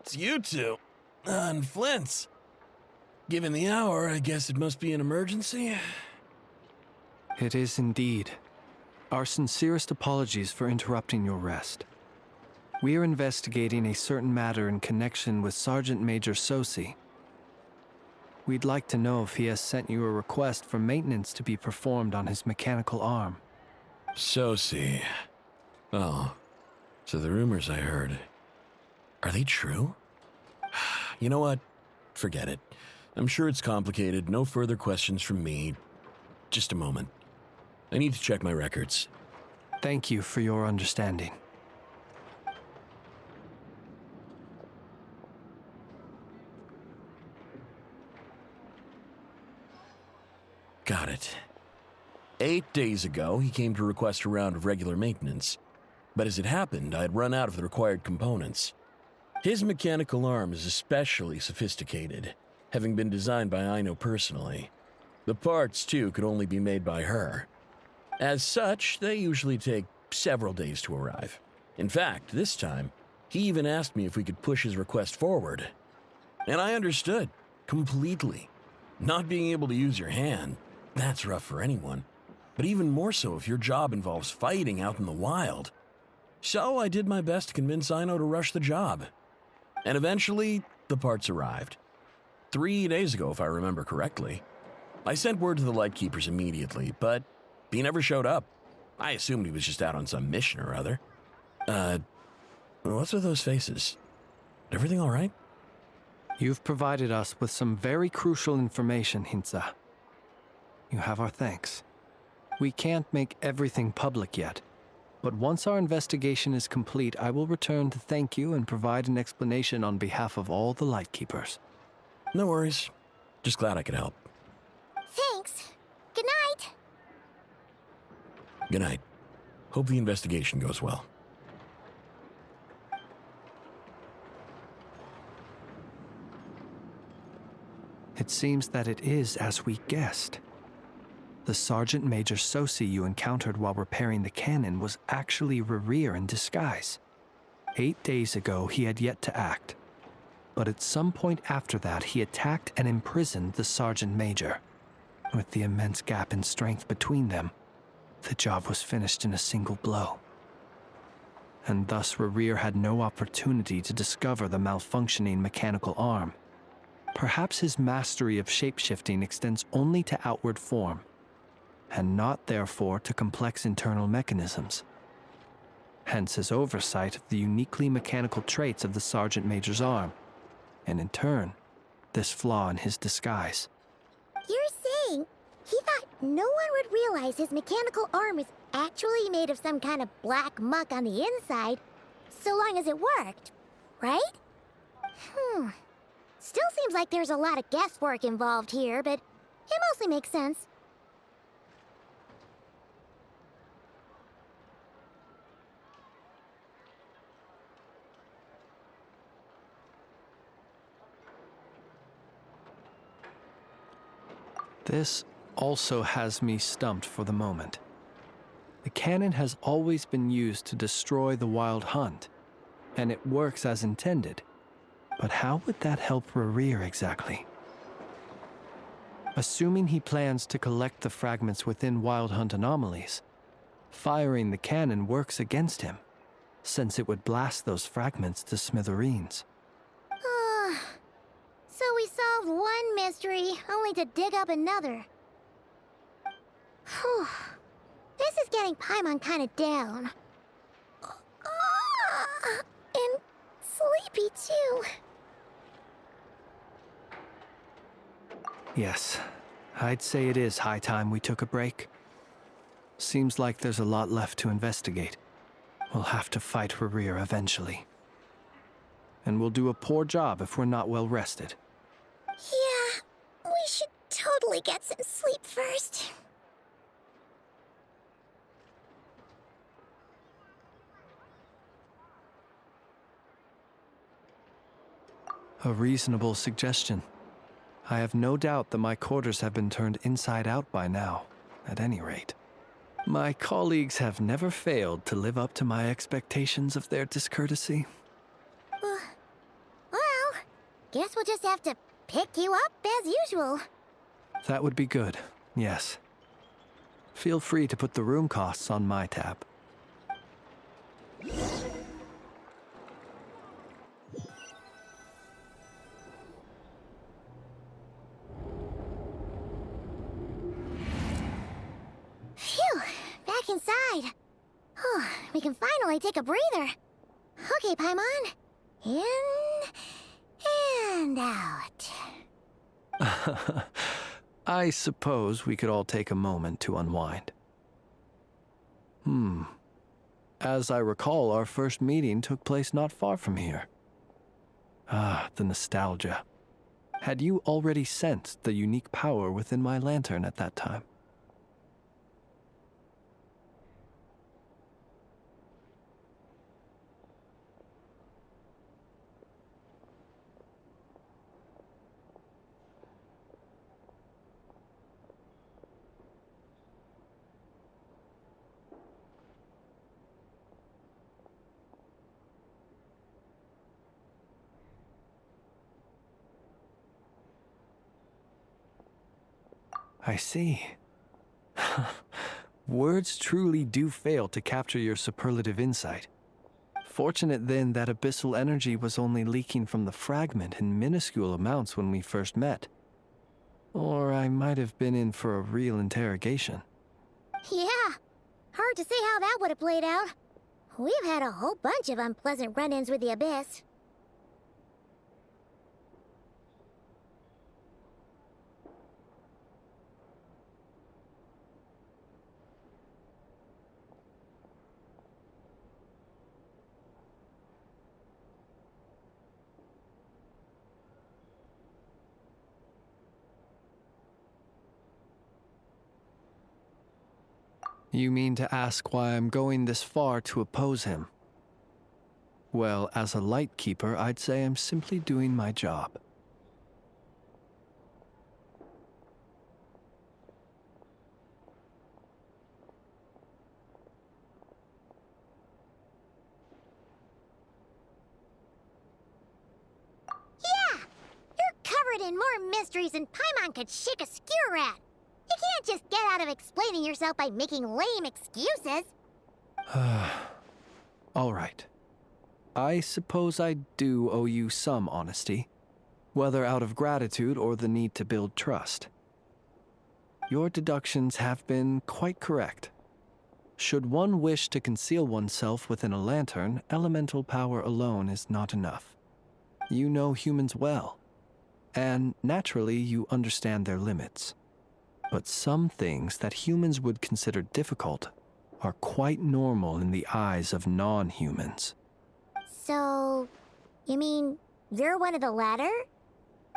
It's you two. And FLINS. Given the hour, I guess it must be an emergency. It is indeed. Our sincerest apologies for interrupting your rest. We are investigating a certain matter in connection with Sergeant Major Sosi. We'd like to know if he has sent you a request for maintenance to be performed on his mechanical arm. Sosi. Oh, so the rumors I heard, are they true? You know what? Forget it. I'm sure it's complicated. No further questions from me. Just a moment. I need to check my records. Thank you for your understanding. Got it. 8 days ago, he came to request a round of regular maintenance. But as it happened, I had run out of the required components. His mechanical arm is especially sophisticated, having been designed by Aino personally. The parts, too, could only be made by her. As such, they usually take several days to arrive. In fact, this time, he even asked me if we could push his request forward. And I understood, completely. Not being able to use your hand, that's rough for anyone. But even more so if your job involves fighting out in the wild. So I did my best to convince Aino to rush the job. And eventually, the parts arrived. 3 days ago, if I remember correctly. I sent word to the Lightkeepers immediately, but he never showed up. I assumed he was just out on some mission or other. What's with those faces? Everything all right? You've provided us with some very crucial information, Hintsa. You have our thanks. We can't make everything public yet, but once our investigation is complete, I will return to thank you and provide an explanation on behalf of all the Lightkeepers. No worries. Just glad I could help. Thanks. Good night. Good night. Hope the investigation goes well. It seems that it is as we guessed. The Sergeant Major Sosi you encountered while repairing the cannon was actually Rerir in disguise. 8 days ago, he had yet to act. But at some point after that, he attacked and imprisoned the Sergeant Major. With the immense gap in strength between them, the job was finished in a single blow. And thus Rerir had no opportunity to discover the malfunctioning mechanical arm. Perhaps his mastery of shapeshifting extends only to outward form, and not therefore to complex internal mechanisms. Hence his oversight of the uniquely mechanical traits of the Sergeant Major's arm, and in turn, this flaw in his disguise. You're saying he thought no one would realize his mechanical arm is actually made of some kind of black muck on the inside, so long as it worked, right? Still seems like there's a lot of guesswork involved here, but it mostly makes sense. This also has me stumped for the moment. The cannon has always been used to destroy the Wild Hunt, and it works as intended. But how would that help Rerir exactly? Assuming he plans to collect the fragments within Wild Hunt anomalies, firing the cannon works against him, since it would blast those fragments to smithereens. So we solved one mystery, only to dig up another. Whew. This is getting Paimon kind of down. And sleepy, too. Yes, I'd say it is high time we took a break. Seems like there's a lot left to investigate. We'll have to fight Rerir eventually. And we'll do a poor job if we're not well rested. Yeah, we should totally get some sleep first. A reasonable suggestion. I have no doubt that my quarters have been turned inside out by now, at any rate. My colleagues have never failed to live up to my expectations of their discourtesy. Guess we'll just have to pick you up as usual. That would be good, yes. Feel free to put the room costs on my tab. Phew, back inside. Whew, we can finally take a breather. Okay, Paimon. In and out. I suppose we could all take a moment to unwind. As I recall, our first meeting took place not far from here. Ah, the nostalgia. Had you already sensed the unique power within my lantern at that time? I see. Words truly do fail to capture your superlative insight. Fortunate then that abyssal energy was only leaking from the fragment in minuscule amounts when we first met. Or I might have been in for a real interrogation. Yeah, hard to say how that would have played out. We've had a whole bunch of unpleasant run-ins with the Abyss. You mean to ask why I'm going this far to oppose him? Well, as a light keeper, I'd say I'm simply doing my job. Yeah! You're covered in more mysteries than Paimon could shake a skewer at. You can't just get out of explaining yourself by making lame excuses. All right. I suppose I do owe you some honesty, whether out of gratitude or the need to build trust. Your deductions have been quite correct. Should one wish to conceal oneself within a lantern, elemental power alone is not enough. You know humans well, and naturally you understand their limits. But some things that humans would consider difficult are quite normal in the eyes of non-humans. So, you mean you're one of the latter?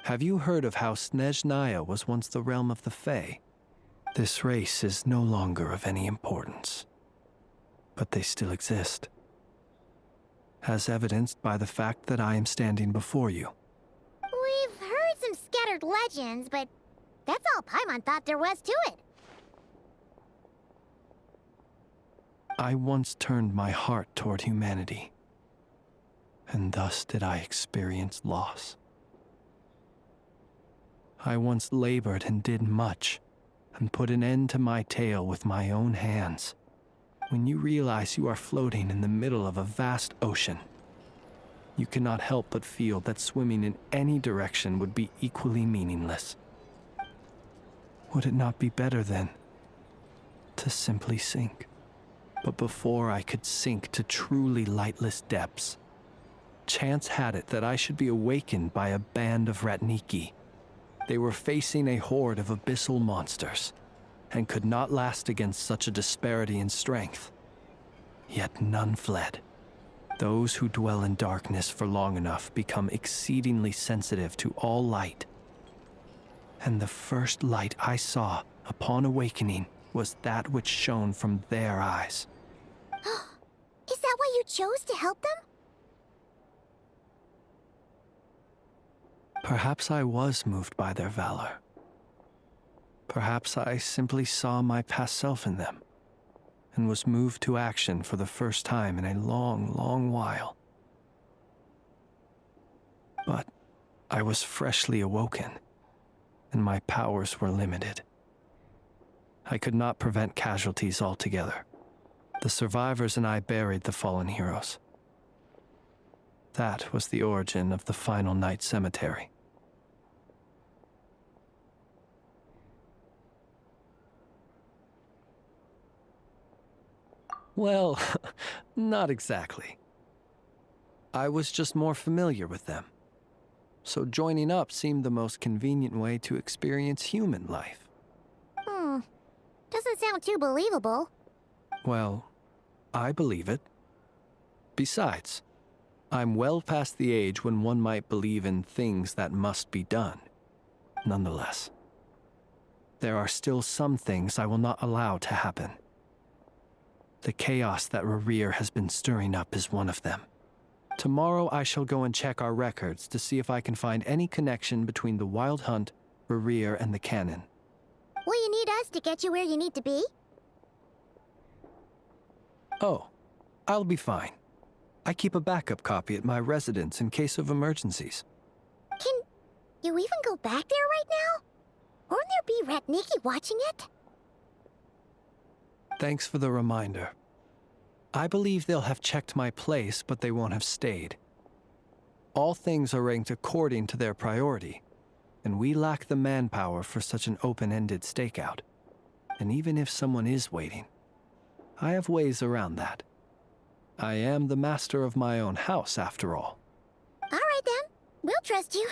Have you heard of how Snezhnaya was once the realm of the Fae? This race is no longer of any importance, but they still exist, as evidenced by the fact that I am standing before you. We've heard some scattered legends, but that's all Paimon thought there was to it. I once turned my heart toward humanity, and thus did I experience loss. I once labored and did much, and put an end to my tale with my own hands. When you realize you are floating in the middle of a vast ocean, you cannot help but feel that swimming in any direction would be equally meaningless. Would it not be better, then, to simply sink? But before I could sink to truly lightless depths, chance had it that I should be awakened by a band of Ratniki. They were facing a horde of abyssal monsters, and could not last against such a disparity in strength. Yet none fled. Those who dwell in darkness for long enough become exceedingly sensitive to all light. And the first light I saw upon awakening was that which shone from their eyes. Is that why you chose to help them? Perhaps I was moved by their valor. Perhaps I simply saw my past self in them, and was moved to action for the first time in a long, long while. But I was freshly awoken, and my powers were limited. I could not prevent casualties altogether. The survivors and I buried the fallen heroes. That was the origin of the Final Night Cemetery. Well, not exactly. I was just more familiar with them. So joining up seemed the most convenient way to experience human life. Doesn't sound too believable. Well, I believe it. Besides, I'm well past the age when one might believe in things that must be done. Nonetheless, there are still some things I will not allow to happen. The chaos that Rerir has been stirring up is one of them. Tomorrow I shall go and check our records to see if I can find any connection between the Wild Hunt, Rerir, and the Cannon. Will you need us to get you where you need to be? Oh, I'll be fine. I keep a backup copy at my residence in case of emergencies. Can you even go back there right now? Won't there be Ratniki watching it? Thanks for the reminder. I believe they'll have checked my place, but they won't have stayed. All things are ranked according to their priority, and we lack the manpower for such an open-ended stakeout. And even if someone is waiting, I have ways around that. I am the master of my own house, after all. All right then, we'll trust you.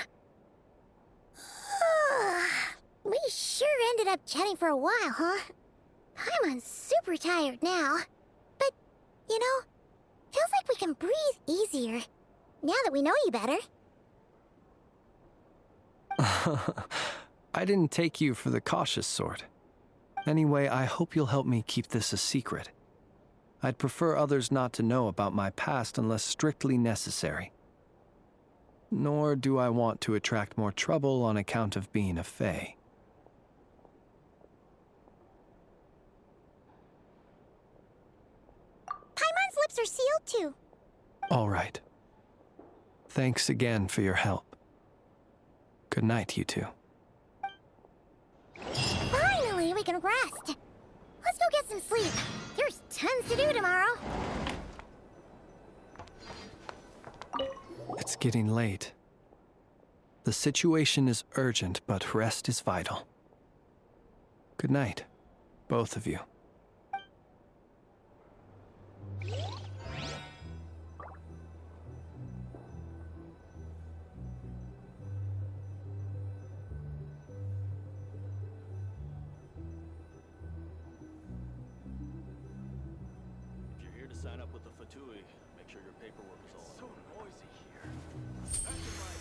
We sure ended up chatting for a while, huh? I'm super tired now. But, you know, feels like we can breathe easier, now that we know you better. I didn't take you for the cautious sort. Anyway, I hope you'll help me keep this a secret. I'd prefer others not to know about my past unless strictly necessary. Nor do I want to attract more trouble on account of being a Fae. Paimon's lips are sealed too. All right. Thanks again for your help. Good night, you two. Finally, we can rest. Let's go get some sleep. There's tons to do tomorrow. It's getting late. The situation is urgent, but rest is vital. Good night, both of you. Sign up with the Fatui. Make sure your paperwork is all. So noisy here. Back in my